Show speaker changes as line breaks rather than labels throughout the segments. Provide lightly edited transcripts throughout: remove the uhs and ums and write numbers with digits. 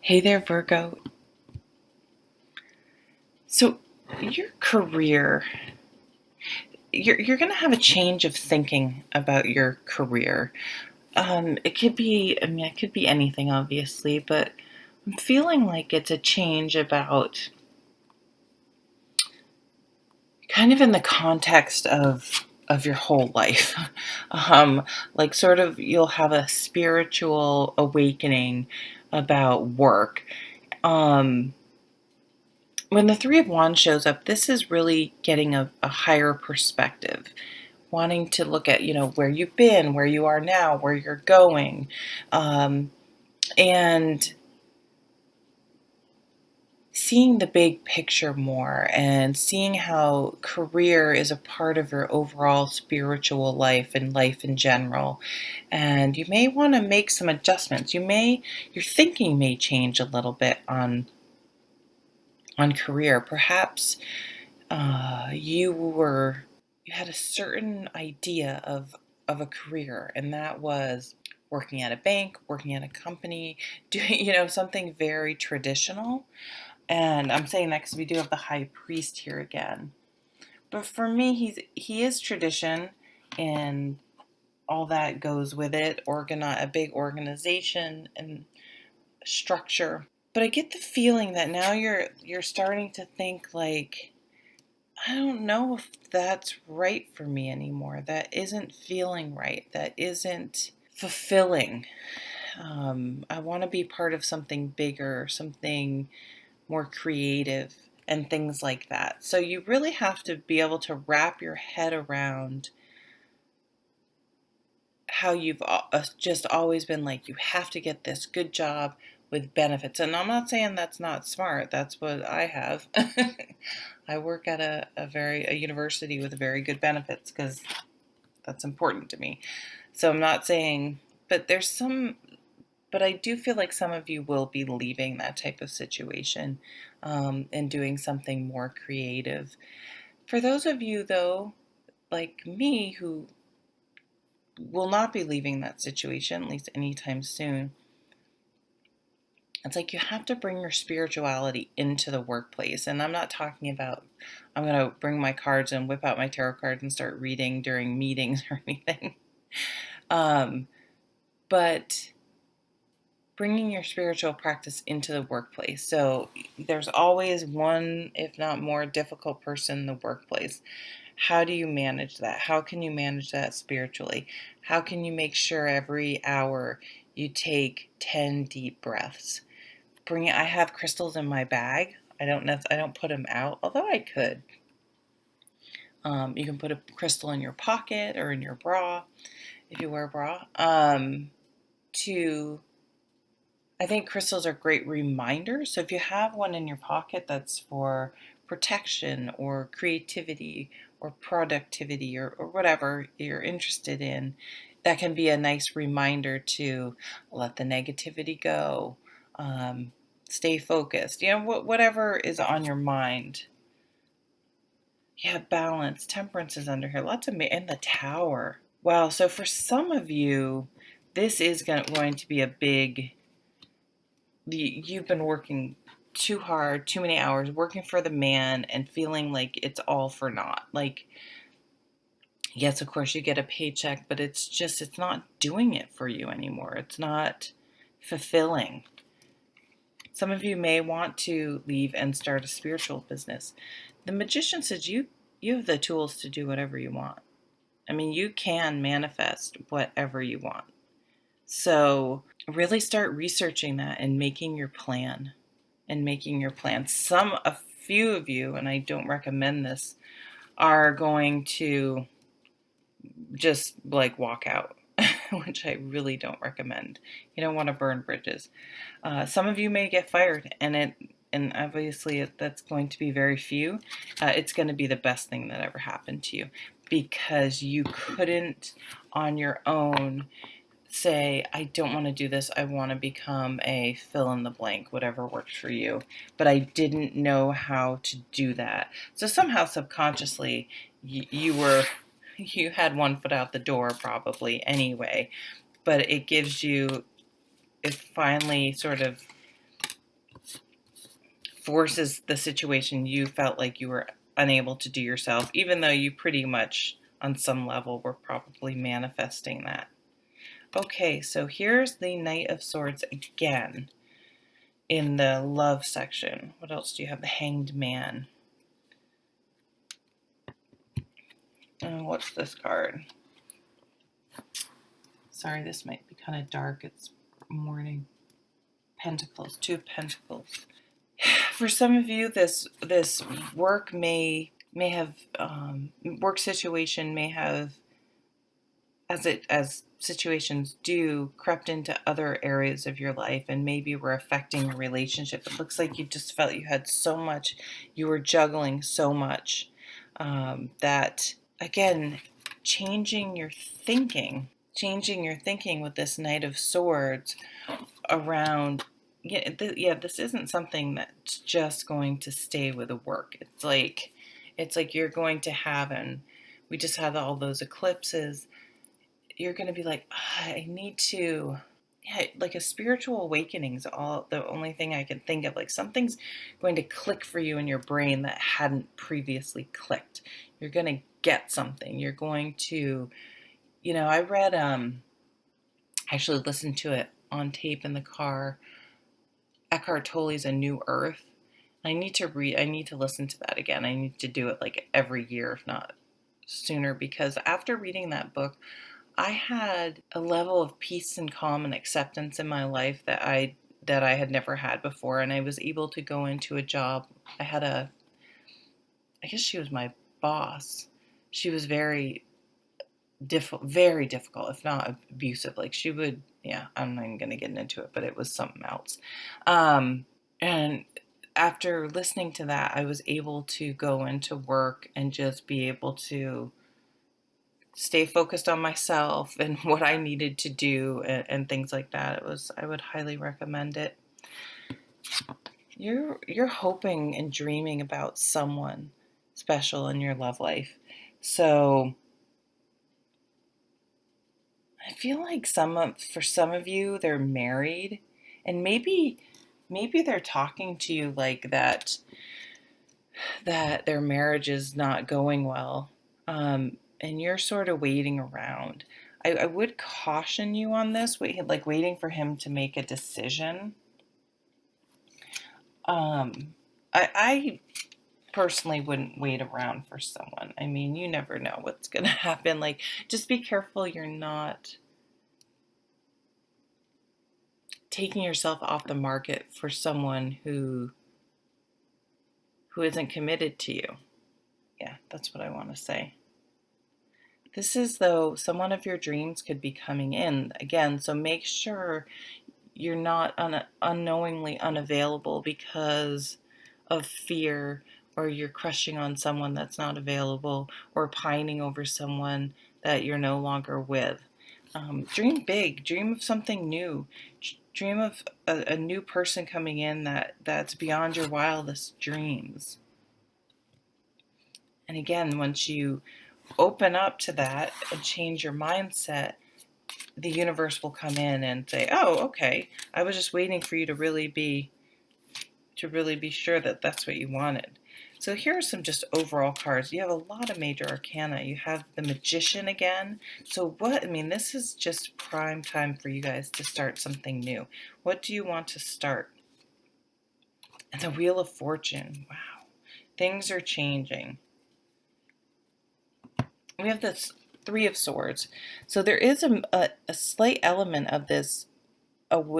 Hey there, Virgo. So, your career, you're going to have a change of thinking about your career. It could be, it could be anything, obviously, but I'm feeling like it's a change about kind of in the context of your whole life. Like sort of you'll have a spiritual awakening about work. Um, when the Three of Wands shows up, this is really getting a higher perspective, wanting to look at, where you've been, where you are now, where you're going, and seeing the big picture more and seeing how career is a part of your overall spiritual life and life in general. And you may want to make some adjustments. Your thinking may change a little bit on career. Perhaps you had a certain idea of a career, and that was working at a bank, working at a company, doing something very traditional. And I'm saying that because we do have the high priest here again. But for me, he is tradition, and all that goes with it. A big organization and structure. But I get the feeling that now you're starting to think like, I don't know if that's right for me anymore. That isn't feeling right. That isn't fulfilling. I want to be part of something bigger, something more creative, and things like that. So you really have to be able to wrap your head around how you've just always been like, you have to get this good job with benefits. And I'm not saying that's not smart. That's what I have. I work at a university with very good benefits because that's important to me. So I'm not saying, but but I do feel like some of you will be leaving that type of situation, and doing something more creative. For those of you, though, like me, who will not be leaving that situation, at least anytime soon, it's like you have to bring your spirituality into the workplace. And I'm not talking about, I'm going to bring my cards and whip out my tarot cards and start reading during meetings or anything. But bringing your spiritual practice into the workplace. So there's always one, if not more, difficult person in the workplace. How do you manage that? How can you manage that spiritually? How can you make sure every hour you take 10 deep breaths? I have crystals in my bag. I don't put them out, although I could. You can put a crystal in your pocket or in your bra if you wear a bra. I think crystals are great reminders. So if you have one in your pocket that's for protection or creativity or productivity or whatever you're interested in, that can be a nice reminder to let the negativity go, stay focused, whatever is on your mind. Yeah, balance, temperance is under here. And the tower. Wow, so for some of you, this is going to be a big, you've been working too hard, too many hours, working for the man and feeling like it's all for naught. Like, yes, of course you get a paycheck, but it's not doing it for you anymore. It's not fulfilling. Some of you may want to leave and start a spiritual business. The magician says you have the tools to do whatever you want. I mean, you can manifest whatever you want. So really start researching that and making your plan. A few of you, and I don't recommend this, are going to just like walk out, which I really don't recommend. You don't want to burn bridges. Some of you may get fired, and obviously that's going to be very few. It's going to be the best thing that ever happened to you, because you couldn't on your own say, I don't want to do this. I want to become a fill in the blank, whatever works for you. But I didn't know how to do that. So somehow subconsciously you had one foot out the door probably anyway, but it finally sort of forces the situation you felt like you were unable to do yourself, even though you pretty much on some level were probably manifesting that. Okay, so here's the Knight of Swords again in the love section. What else do you have? The Hanged Man. What's this card? Sorry, this might be kind of dark. It's morning. Pentacles, Two of Pentacles. For some of you, this work may have work situation may have, as situations do, crept into other areas of your life and maybe were affecting a relationship. It looks like you just felt you had so much, you were juggling so much, that again, changing your thinking with this Knight of Swords around, this isn't something that's just going to stay with the work. It's like you're going to have, and we just had all those eclipses, you're going to be like, I need to, like a spiritual awakening is the only thing I can think of. Like something's going to click for you in your brain that hadn't previously clicked. You're going to get something. You're going to, I read, actually listened to it on tape in the car, Eckhart Tolle's A New Earth. I need to listen to that again. I need to do it like every year, if not sooner, because after reading that book, I had a level of peace and calm and acceptance in my life that I had never had before. And I was able to go into a job. I guess she was my boss. She was very difficult, if not abusive. Like she would, I'm not even going to get into it, but it was something else. And after listening to that, I was able to go into work and just be able to stay focused on myself and what I needed to do and things like that. I would highly recommend it. You're hoping and dreaming about someone special in your love life. So I feel like for some of you, they're married, and maybe they're talking to you like that their marriage is not going well, and you're sort of waiting around. I would caution you on this, waiting for him to make a decision. I personally wouldn't wait around for someone. I mean, you never know what's going to happen. Like, just be careful you're not taking yourself off the market for someone who isn't committed to you. Yeah, that's what I want to say. This is, though, someone of your dreams could be coming in again, so make sure you're not unknowingly unavailable because of fear, or you're crushing on someone that's not available, or pining over someone that you're no longer with. Dream big. Dream of something new. Dream of a new person coming in that's beyond your wildest dreams. And again, once you open up to that and change your mindset, the universe will come in and say, oh, okay, I was just waiting for you to really be sure that that's what you wanted. So here are some just overall cards. You have a lot of major arcana. You have the Magician again. So this is just prime time for you guys to start something new. What do you want to start? And the Wheel of Fortune. Wow. Things are changing. We have this Three of Swords. So there is a slight element of this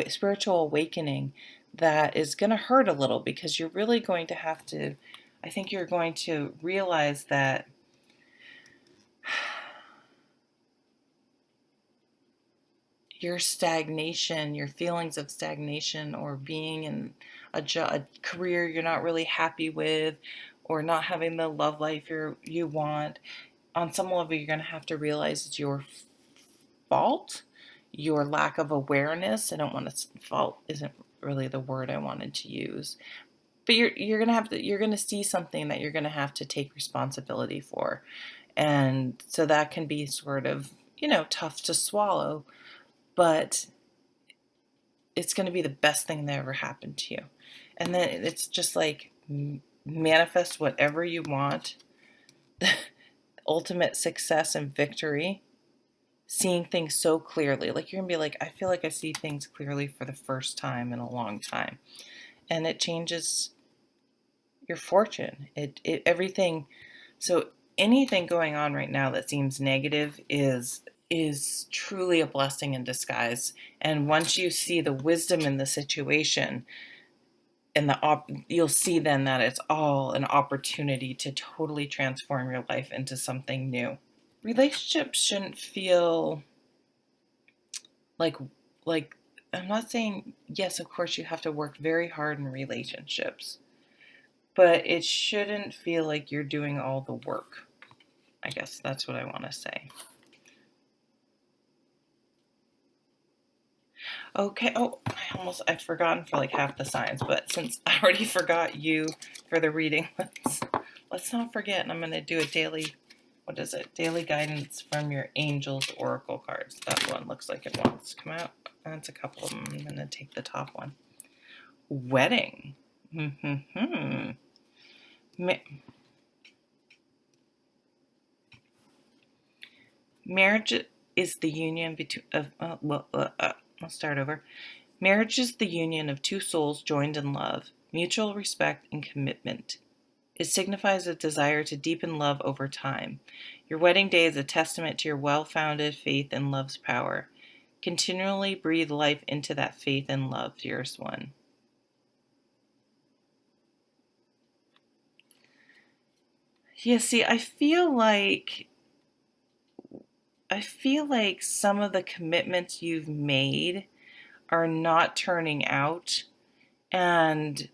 spiritual awakening that is going to hurt a little, because you're really going to have to, I think you're going to realize that your stagnation, your feelings of stagnation, or being in a career you're not really happy with, or not having the love life you want, on some level you're going to have to realize it's your fault, your lack of awareness. Fault isn't really the word I wanted to use, but you're going to see something that you're going to have to take responsibility for. And so that can be sort of, tough to swallow, but it's going to be the best thing that ever happened to you. And then it's just like manifest whatever you want, ultimate success and victory, seeing things so clearly. Like you're going to be like, I feel like I see things clearly for the first time in a long time. And it changes your fortune. It everything. So anything going on right now that seems negative is truly a blessing in disguise. And once you see the wisdom in the situation, and you'll see then that it's all an opportunity to totally transform your life into something new. Relationships shouldn't feel like I'm not saying, yes, of course you have to work very hard in relationships, but it shouldn't feel like you're doing all the work. I guess that's what I want to say. Okay. Oh, I'd forgotten for like half the signs, but since I already forgot you for the reading, let's not forget. And I'm going to do a daily, what is it? Daily guidance from your angels oracle cards. That one looks like it wants to come out. That's a couple of them. I'm going to take the top one. Wedding. Marriage is the union between I'll start over. Marriage is the union of two souls joined in love, mutual respect, and commitment. It signifies a desire to deepen love over time. Your wedding day is a testament to your well-founded faith in love's power. Continually breathe life into that faith and love, dearest one. Yeah, see, I feel like some of the commitments you've made are not turning out and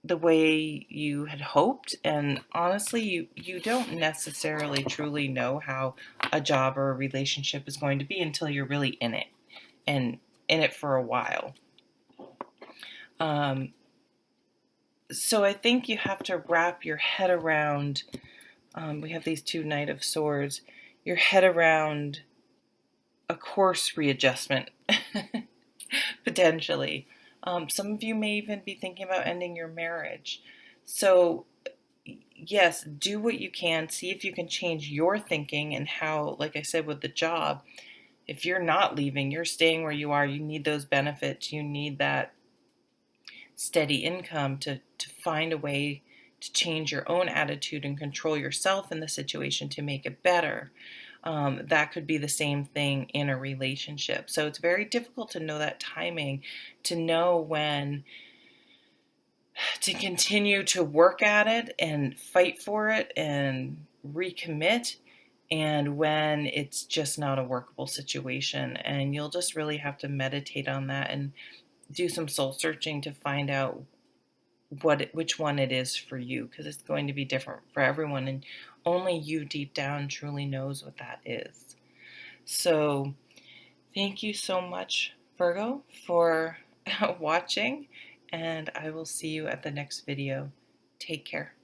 the way you had hoped. And honestly, you don't necessarily truly know how a job or a relationship is going to be until you're really in it and in it for a while. So I think you have to wrap your head around, we have these two Knight of Swords, your head around a course readjustment, potentially. Some of you may even be thinking about ending your marriage. So yes, do what you can. See if you can change your thinking and how, like I said, with the job, if you're not leaving, you're staying where you are, you need those benefits, you need that steady income to find a way to change your own attitude and control yourself in the situation to make it better. That could be the same thing in a relationship. So it's very difficult to know that timing, to know when to continue to work at it and fight for it and recommit, and when it's just not a workable situation. And you'll just really have to meditate on that and do some soul searching to find out which one it is for you, because it's going to be different for everyone, and only you deep down truly knows what that is. So thank you so much, Virgo, for watching, and I will see you at the next video. Take care.